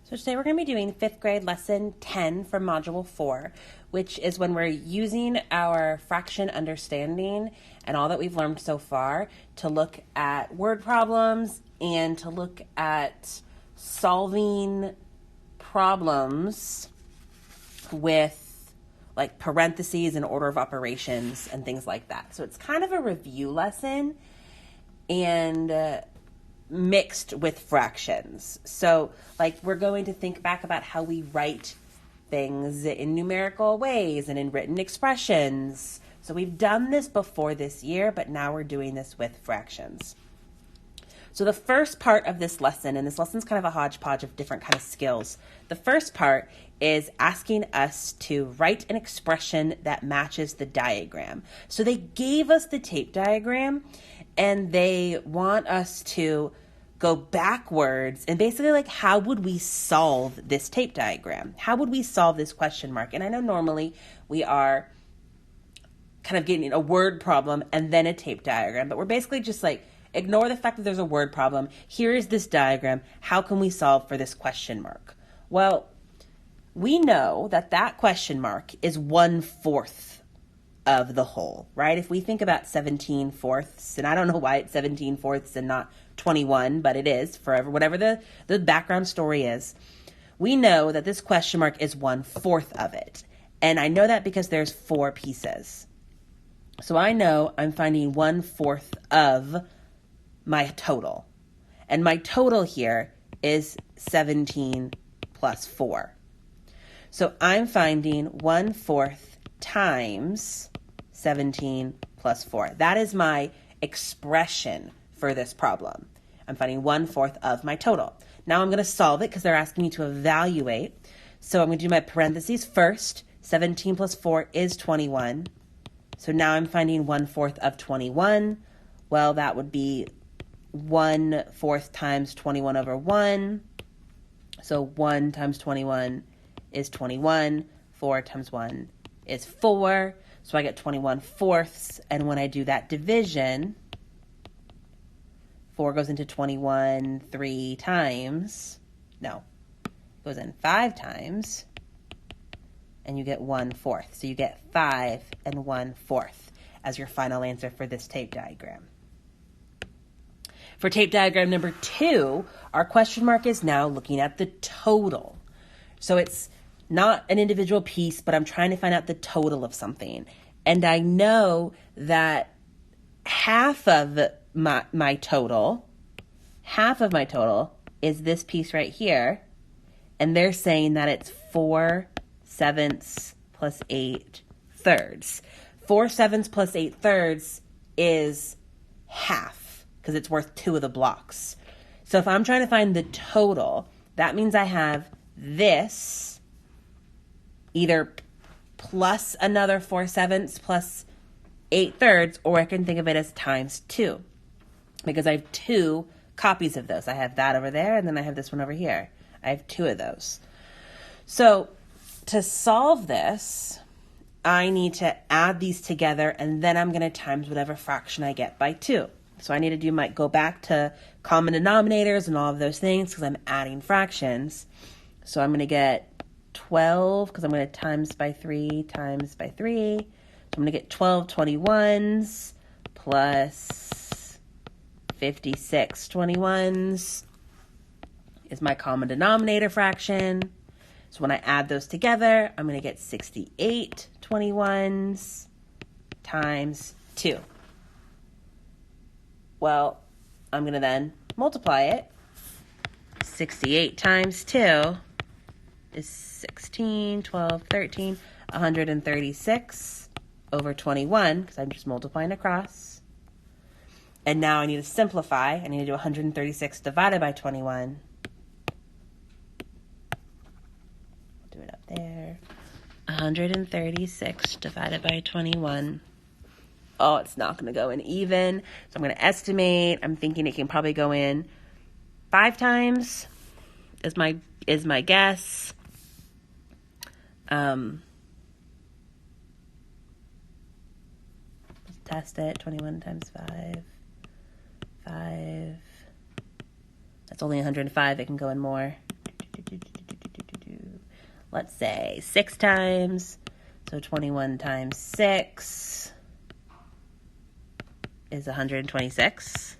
So today we're going to be doing 5th grade lesson 10 from module 4, which is when we're using our fraction understanding and all that we've learned so far to look at word problems and to look at solving problems with like parentheses and order of operations and things like that. So it's kind of a review lesson and mixed with fractions. So like we're going to think back about how we write things in numerical ways and in written expressions. So we've done this before this year, but now we're doing this with fractions. So the first part of this lesson, and this lesson's kind of a hodgepodge of different kind of skills. The first part is asking us to write an expression that matches the diagram. So they gave us the tape diagram and they want us to go backwards and basically like, how would we solve this tape diagram? How would we solve this question mark? And I know normally we are kind of getting a word problem and then a tape diagram, but we're basically just like, ignore the fact that there's a word problem. Here is this diagram. How can we solve for this question mark? Well, we know that that question mark is 1/4 of the whole, right? If we think about 17/4, and I don't know why it's 17/4 and not 21, but it is, forever, whatever the background story is, we know that this question mark is 1/4 of it. And I know that because there's 4 pieces. So I know I'm finding 1/4 of my total. And my total here is 17 plus 4. So I'm finding 1/4 times 17 plus 4. That is my expression for this problem. I'm finding 1/4 of my total. Now I'm going to solve it because they're asking me to evaluate. So I'm going to do my parentheses first. 17 plus 4 is 21. So now I'm finding 1/4 of 21. Well, that would be 1/4 times 21 over 1. So 1 times 21 is 21. 4 times 1 is 4. So I get 21/4. And when I do that division, 4 goes into 21 3 times. No, it goes in 5 times. And you get 1/4. So you get 5 and 1/4 as your final answer for this tape diagram. For tape diagram number 2, our question mark is now looking at the total. So it's not an individual piece, but I'm trying to find out the total of something. And I know that half of my total is this piece right here. And they're saying that it's 4/7 plus 8/3. 4/7 plus 8/3 is half, because it's worth 2 of the blocks. So if I'm trying to find the total, that means I have this either plus another 4/7 plus 8/3, or I can think of it as times 2, because I have 2 copies of those. I have that over there, and then I have this one over here. I have 2 of those. So to solve this, I need to add these together, and then I'm going to times whatever fraction I get by 2. So I need to go back to common denominators and all of those things because I'm adding fractions. So I'm going to get 12 because I'm going to times by 3 times by 3. So I'm going to get 12 21s plus 56 21s is my common denominator fraction. So when I add those together, I'm going to get 68 21s times 2. Well, I'm going to then multiply it. 68 times 2 is 16, 12, 13, 136 over 21, because I'm just multiplying across. And now I need to simplify. I need to do 136 divided by 21. Do it up there. 136 divided by 21. Oh, it's not going to go in even. So I'm going to estimate. I'm thinking it can probably go in 5 times is my guess. Let's test it. 21 times 5. 5. That's only 105. It can go in more. let's say 6 times. So 21 times 6 is 126.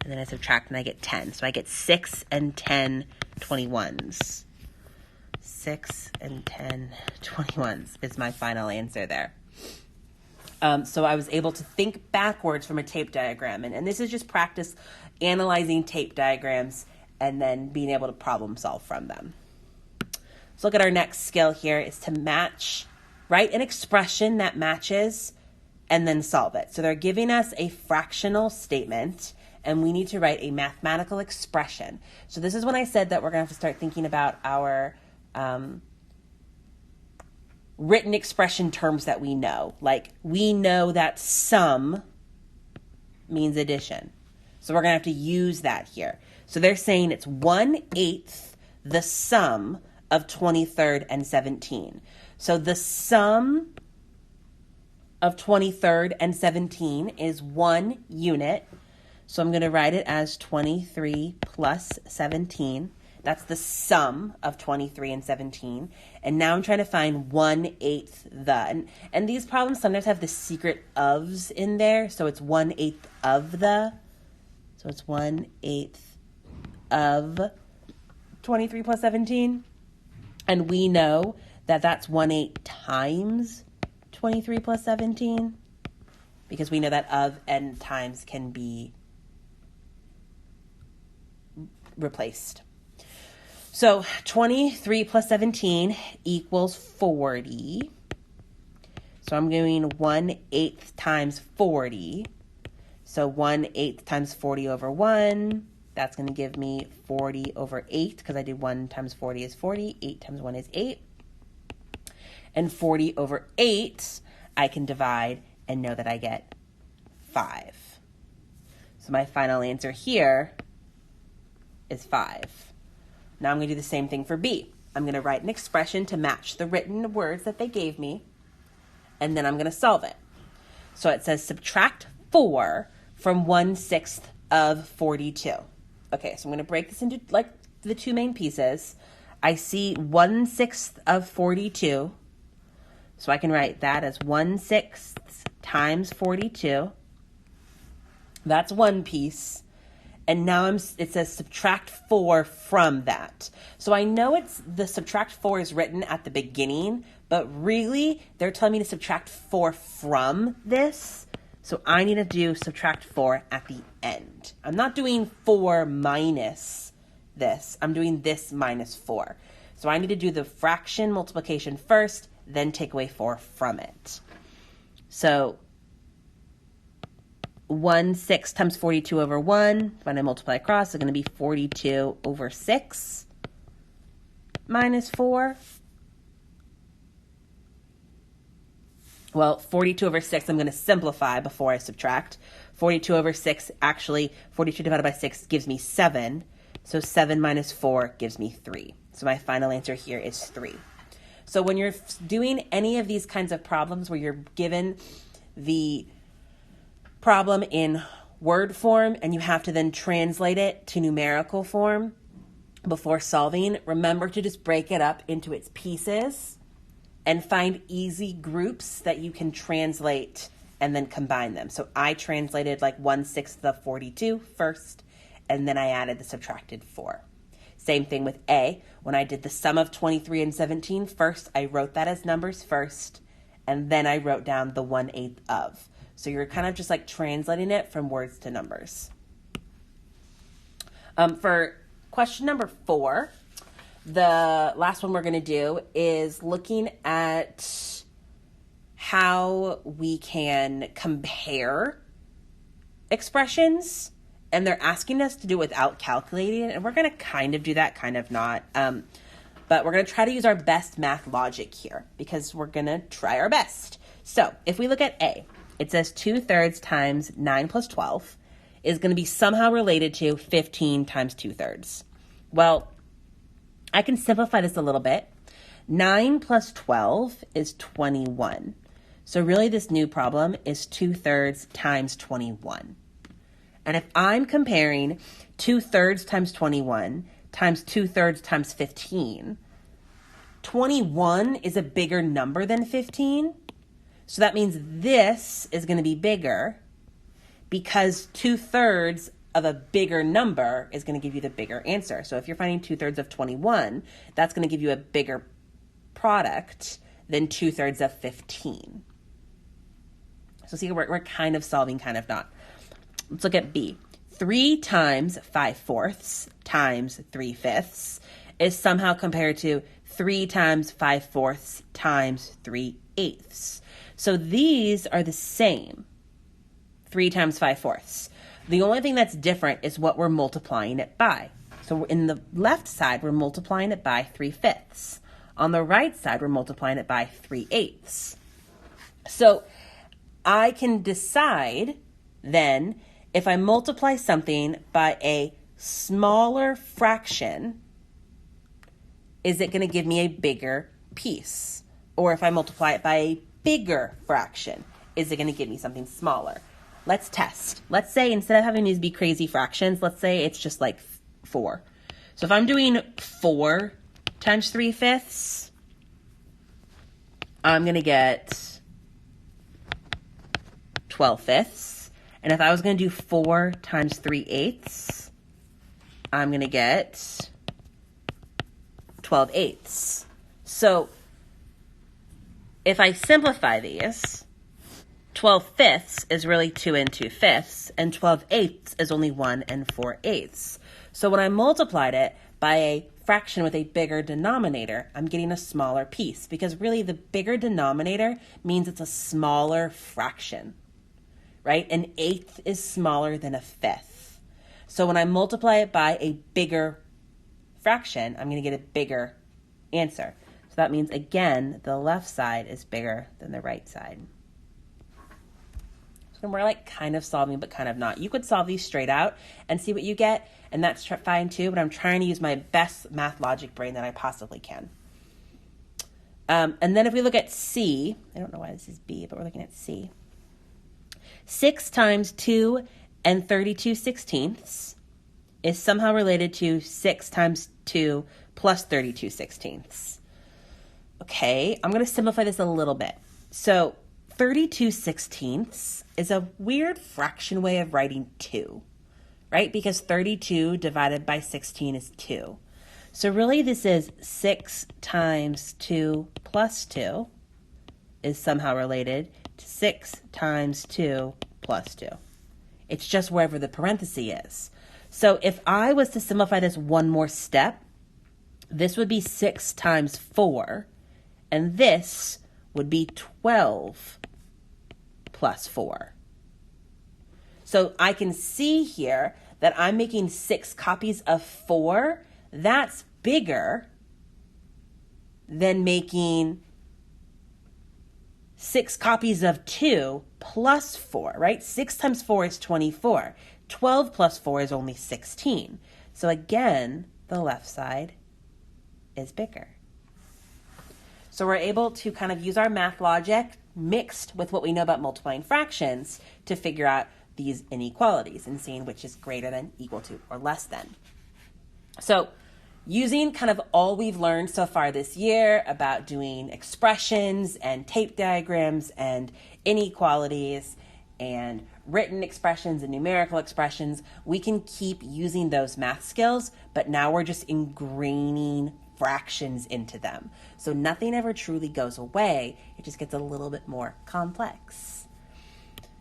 And then I subtract and I get 10. So I get 6 and 10 21s. 6 and 10 21s is my final answer there. So I was able to think backwards from a tape diagram. And this is just practice analyzing tape diagrams and then being able to problem solve from them. Let's look at our next skill here is to match, write an expression that matches and then solve it. So they're giving us a fractional statement and we need to write a mathematical expression. So this is when I said that we're going to have to start thinking about our written expression terms that we know. Like we know that sum means addition. So we're going to have to use that here. So they're saying it's 1/8 the sum of 23rd and 17. So the sum of 23rd and 17 is 1 unit. So I'm going to write it as 23 plus 17. That's the sum of 23 and 17. And now I'm trying to find 1/8 the. And these problems sometimes have the secret ofs in there. So it's 1/8 of the. So it's 1/8 of 23 plus 17. And we know that that's 1/8 times 23 plus 17. Because we know that of and times can be replaced. So 23 plus 17 equals 40. So I'm doing 1/8 times 40. So 1/8 times 40 over 1. That's going to give me 40 over 8 because I did 1 times 40 is 40. 8 times 1 is 8. And 40 over 8 I can divide and know that I get 5. So my final answer here is 5. Now I'm going to do the same thing for B. I'm going to write an expression to match the written words that they gave me, and then I'm going to solve it. So it says subtract 4 from 1/6 of 42. Okay, so I'm going to break this into like the two main pieces. I see 1/6 of 42, so I can write that as 1/6 times 42. That's one piece. And now it says subtract 4 from that. So I know it's the subtract 4 is written at the beginning, but really they're telling me to subtract 4 from this. So I need to do subtract 4 at the end. I'm not doing 4 minus this. I'm doing this minus 4. So I need to do the fraction multiplication first, then take away 4 from it. So 1/6 times 42 over 1. When I multiply across, it's going to be 42 over 6 minus 4. Well, 42 over 6, I'm going to simplify before I subtract. 42 over 6, actually, 42 divided by 6 gives me 7. So 7 minus 4 gives me 3. So my final answer here is 3. So when you're doing any of these kinds of problems where you're given the problem in word form and you have to then translate it to numerical form before solving, remember to just break it up into its pieces and find easy groups that you can translate and then combine them. So I translated like 1/6 of 42 first, and then I added the subtracted 4. Same thing with A. When I did the sum of 23 and 17 first, I wrote that as numbers first, and then I wrote down the 1/8 of. So you're kind of just like translating it from words to numbers. For question number 4, the last one we're going to do is looking at how we can compare expressions. And they're asking us to do it without calculating it. And we're going to kind of do that, kind of not. But we're going to try to use our best math logic here because we're going to try our best. So if we look at A, it says 2/3 times 9 plus 12 is going to be somehow related to 15 times 2/3. Well, I can simplify this a little bit. 9 plus 12 is 21. So really this new problem is 2/3 times 21. And if I'm comparing 2/3 times 21 times 2/3 times 15, 21 is a bigger number than 15. So that means this is going to be bigger because 2/3 of a bigger number is going to give you the bigger answer. So if you're finding 2/3 of 21, that's going to give you a bigger product than 2/3 of 15. So see, we're kind of solving, kind of not. Let's look at B. 3 times 5/4 times 3/5 is somehow compared to 3 times 5/4 times 3/8. So these are the same, 3 times 5/4. The only thing that's different is what we're multiplying it by. So in the left side, we're multiplying it by 3/5. On the right side, we're multiplying it by 3/8. So I can decide then if I multiply something by a smaller fraction, is it going to give me a bigger piece? Or if I multiply it by a bigger fraction, is it going to give me something smaller? Let's test. Let's say instead of having these be crazy fractions, let's say it's just like 4. So if I'm doing 4 times 3/5, I'm going to get 12/5. And if I was going to do 4 times 3/8, I'm going to get 12/8. So if I simplify these, 12/5 is really 2 2/5, and 12/8 is only 1 4/8. So when I multiplied it by a fraction with a bigger denominator, I'm getting a smaller piece, because really the bigger denominator means it's a smaller fraction, right? An 1/8 is smaller than a 1/5. So when I multiply it by a bigger fraction, I'm going to get a bigger answer. So that means, again, the left side is bigger than the right side. So we're like kind of solving, but kind of not. You could solve these straight out and see what you get, and that's fine too, but I'm trying to use my best math logic brain that I possibly can. And then if we look at C, I don't know why this is B, but we're looking at C. 6 times 2 32/16 is somehow related to 6 times 2 plus 32/16. Okay, I'm going to simplify this a little bit. So 32/16 is a weird fraction way of writing 2, right? Because 32 divided by 16 is 2. So really this is 6 times 2 plus 2 is somehow related to 6 times 2 plus 2. It's just wherever the parenthesis is. So if I was to simplify this one more step, this would be 6 times 4, and this would be 12 plus 4. So I can see here that I'm making 6 copies of 4. That's bigger than making 6 copies of 2 plus 4, right? 6 times 4 is 24. 12 plus 4 is only 16. So again, the left side is bigger. So we're able to kind of use our math logic mixed with what we know about multiplying fractions to figure out these inequalities and seeing which is greater than, equal to, or less than. So using kind of all we've learned so far this year about doing expressions and tape diagrams and inequalities and written expressions and numerical expressions, we can keep using those math skills, but now we're just ingraining fractions into them. So nothing ever truly goes away. It just gets a little bit more complex.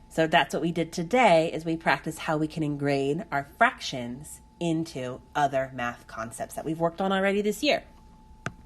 So that's what we did today, is we practiced how we can ingrain our fractions into other math concepts that we've worked on already this year.